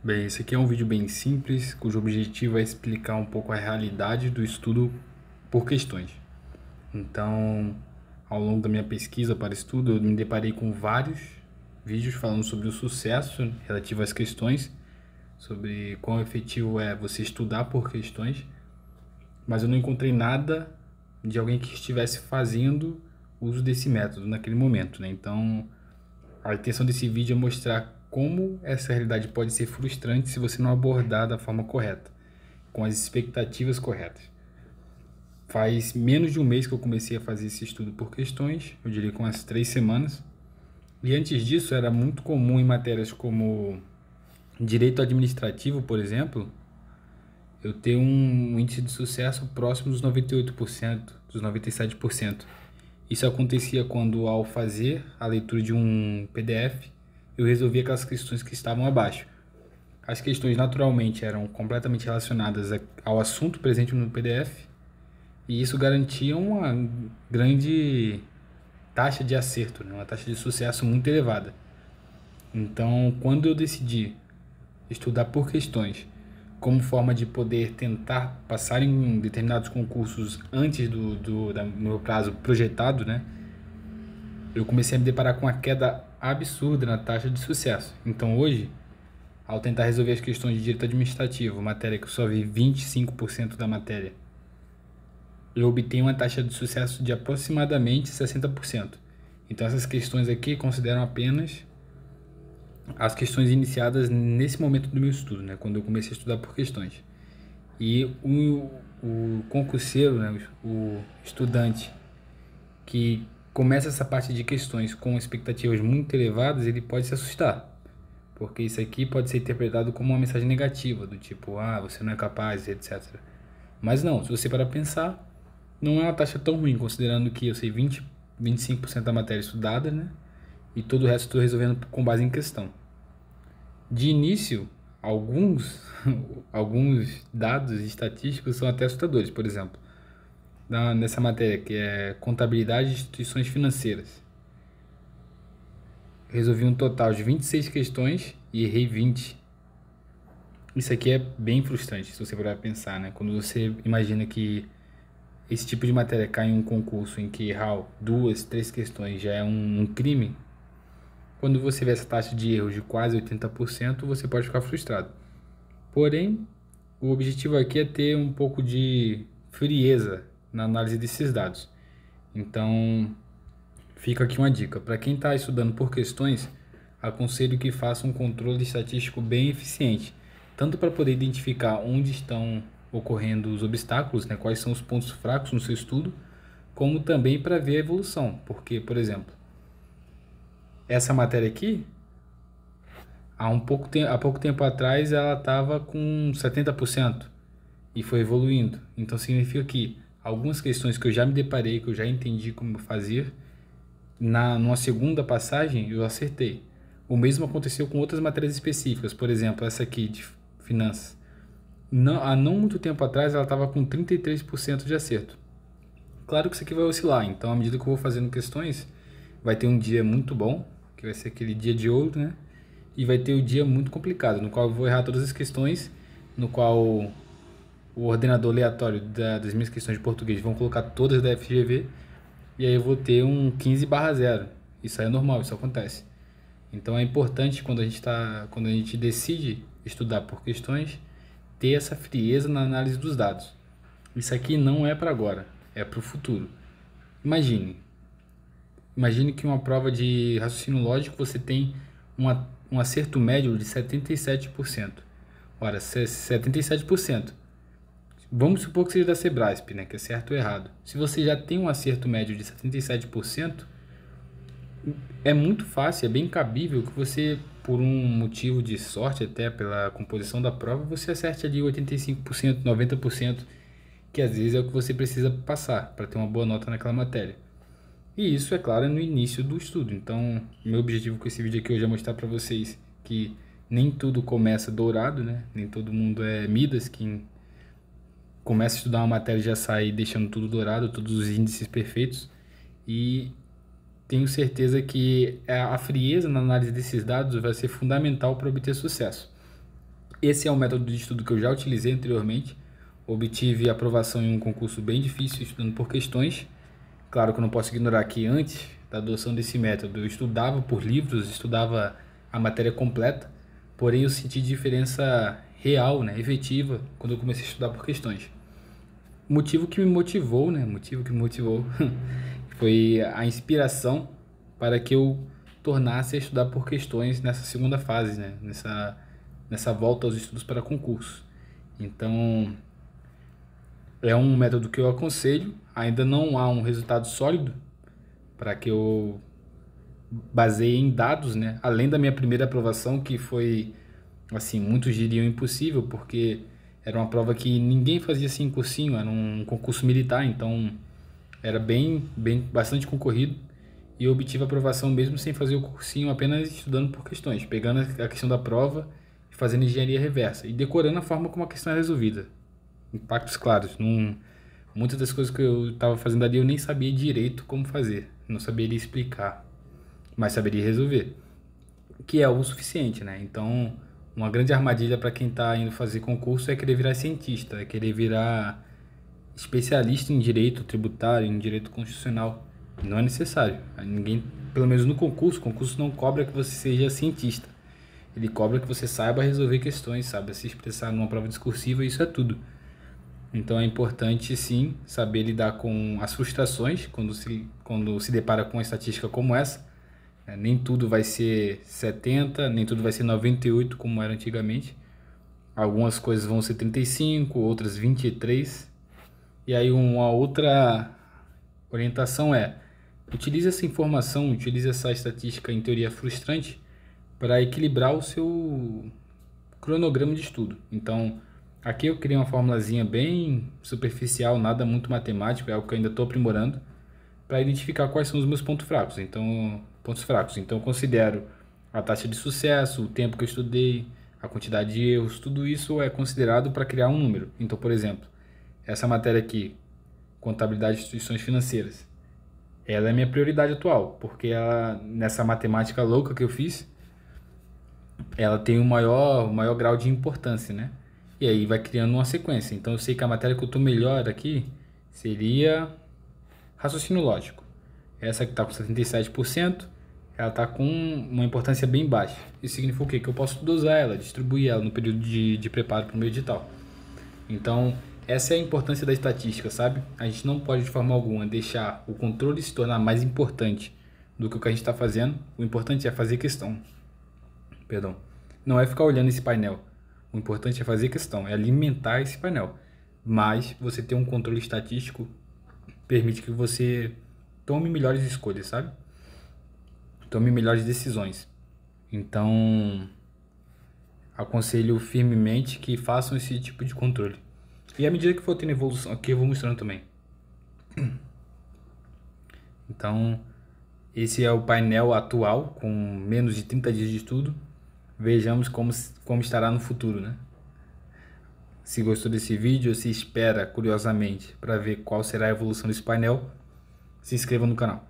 Bem, esse aqui é um vídeo bem simples, cujo objetivo é explicar um pouco a realidade do estudo por questões. Então, ao longo da minha pesquisa para estudo, eu me deparei com vários vídeos falando sobre o sucesso relativo às questões, sobre quão efetivo é você estudar por questões, mas eu não encontrei nada de alguém que estivesse fazendo uso desse método naquele momento, né? Então, a intenção desse vídeo é mostrar como essa realidade pode ser frustrante se você não abordar da forma correta, com as expectativas corretas. Faz menos de um mês que eu comecei a fazer esse estudo por questões, eu diria com umas 3 semanas. E antes disso era muito comum em matérias como direito administrativo, por exemplo, eu ter um índice de sucesso próximo dos 98%, dos 97%. Isso acontecia quando, ao fazer a leitura de um PDF, eu resolvia aquelas questões que estavam abaixo. As questões naturalmente eram completamente relacionadas ao assunto presente no PDF, e isso garantia uma grande taxa de acerto, né? Uma taxa de sucesso muito elevada. Então, quando eu decidi estudar por questões como forma de poder tentar passar em determinados concursos antes do meu prazo projetado, né? Eu comecei a me deparar com uma queda absurda na taxa de sucesso. Então hoje, ao tentar resolver as questões de direito administrativo, matéria que eu só vi 25% da matéria, eu obtenho uma taxa de sucesso de aproximadamente 60%. Então essas questões aqui consideram apenas as questões iniciadas nesse momento do meu estudo, né? Quando eu comecei a estudar por questões. E o concurseiro, né? O estudante que começa essa parte de questões com expectativas muito elevadas, ele pode se assustar, porque isso aqui pode ser interpretado como uma mensagem negativa, do tipo, você não é capaz, etc. Mas não, se você parar para pensar, não é uma taxa tão ruim, considerando que eu sei 25% da matéria estudada, né? E todo o resto estou resolvendo com base em questão. De início, alguns dados estatísticos são até assustadores. Por exemplo, nessa matéria que é contabilidade de instituições financeiras, resolvi um total de 26 questões e errei 20. Isso aqui é bem frustrante, se você parar para pensar, né? Quando você imagina que esse tipo de matéria cai em um concurso em que errar 2, 3 questões já é um crime, quando você vê essa taxa de erros de quase 80%, você pode ficar frustrado. Porém, o objetivo aqui é ter um pouco de frieza na análise desses dados. Então, fica aqui uma dica. Para quem está estudando por questões, aconselho que faça um controle estatístico bem eficiente, tanto para poder identificar onde estão ocorrendo os obstáculos, né, quais são os pontos fracos no seu estudo, como também para ver a evolução. Porque, por exemplo, essa matéria aqui, há pouco tempo atrás ela estava com 70% e foi evoluindo. Então significa que algumas questões que eu já me deparei, que eu já entendi como fazer, numa segunda passagem eu acertei. O mesmo aconteceu com outras matérias específicas, por exemplo, essa aqui de finanças. Há não muito tempo atrás ela estava com 33% de acerto. Claro que isso aqui vai oscilar, então à medida que eu vou fazendo questões, vai ter um dia muito bom, que vai ser aquele dia de ouro, né? E vai ter o dia muito complicado, no qual eu vou errar todas as questões, no qual o ordenador aleatório das minhas questões de português vão colocar todas da FGV, e aí eu vou ter um 15/0. Isso aí é normal, isso acontece. Então é importante quando a gente decide estudar por questões, ter essa frieza na análise dos dados. Isso aqui não é para agora, é para o futuro. Imagine que uma prova de raciocínio lógico você tem um acerto médio de 77%. Ora, 77%. Vamos supor que seja da Sebrasp, né, que é certo ou errado. Se você já tem um acerto médio de 77%, é muito fácil, é bem cabível que você, por um motivo de sorte, até pela composição da prova, você acerte ali 85%, 90%, que às vezes é o que você precisa passar para ter uma boa nota naquela matéria. E isso, é claro, é no início do estudo. Então, meu objetivo com esse vídeo aqui hoje é mostrar para vocês que nem tudo começa dourado, né? Nem todo mundo é Midas, que começa a estudar uma matéria e já sai deixando tudo dourado, todos os índices perfeitos. E tenho certeza que a frieza na análise desses dados vai ser fundamental para obter sucesso. Esse é um método de estudo que eu já utilizei anteriormente. Obtive aprovação em um concurso bem difícil, estudando por questões. Claro que eu não posso ignorar que antes da adoção desse método eu estudava por livros, estudava a matéria completa, porém eu senti diferença real, né, efetiva, quando eu comecei a estudar por questões. Motivo que me motivou, né, motivo que me motivou foi a inspiração para que eu tornasse a estudar por questões nessa segunda fase, né, nessa volta aos estudos para concurso. Então, é um método que eu aconselho, ainda não há um resultado sólido para que eu baseie em dados, né? Além da minha primeira aprovação, que foi, assim, muitos diriam impossível, porque era uma prova que ninguém fazia assim em cursinho, era um concurso militar, então era bastante concorrido, e eu obtive a aprovação mesmo sem fazer o cursinho, apenas estudando por questões, pegando a questão da prova e fazendo engenharia reversa e decorando a forma como a questão é resolvida. Impactos claros. Muitas das coisas que eu estava fazendo ali eu nem sabia direito como fazer, não saberia explicar, mas saberia resolver, que é o suficiente, né? Então, uma grande armadilha para quem está indo fazer concurso é querer virar cientista, é querer virar especialista em direito tributário, em direito constitucional. Não é necessário. Ninguém, pelo menos no concurso, o concurso não cobra que você seja cientista. Ele cobra que você saiba resolver questões, saiba se expressar numa prova discursiva, e isso é tudo. Então é importante sim saber lidar com as frustrações quando se depara com uma estatística como essa. Nem tudo vai ser 70, nem tudo vai ser 98 como era antigamente. Algumas coisas vão ser 35, outras 23. E aí uma outra orientação é: utilize essa informação, utilize essa estatística em teoria frustrante para equilibrar o seu cronograma de estudo. Então, aqui eu criei uma formulazinha bem superficial, nada muito matemático, é algo que eu ainda estou aprimorando, para identificar quais são os meus pontos fracos. Então, eu considero a taxa de sucesso, o tempo que eu estudei, a quantidade de erros, tudo isso é considerado para criar um número. Então, por exemplo, essa matéria aqui, contabilidade de instituições financeiras, ela é minha prioridade atual, porque ela, nessa matemática louca que eu fiz, ela tem o maior grau de importância, né? E aí vai criando uma sequência. Então eu sei que a matéria que eu estou melhor aqui seria raciocínio lógico. Essa que está com 77%, ela está com uma importância bem baixa. Isso significa o quê? Que eu posso dosar ela, distribuir ela no período de preparo para o meu edital. Então, essa é a importância da estatística, sabe? A gente não pode de forma alguma deixar o controle se tornar mais importante do que o que a gente está fazendo. O importante é fazer questão. Perdão. Não é ficar olhando esse painel. O importante é fazer questão, é alimentar esse painel. Mas você ter um controle estatístico permite que você tome melhores escolhas, sabe? Tome melhores decisões. Então, aconselho firmemente que façam esse tipo de controle. E à medida que for tendo evolução aqui, eu vou mostrando também. Então, esse é o painel atual, com menos de 30 dias de estudo. Vejamos como estará no futuro, né? Se gostou desse vídeo, se espera curiosamente para ver qual será a evolução desse painel, se inscreva no canal.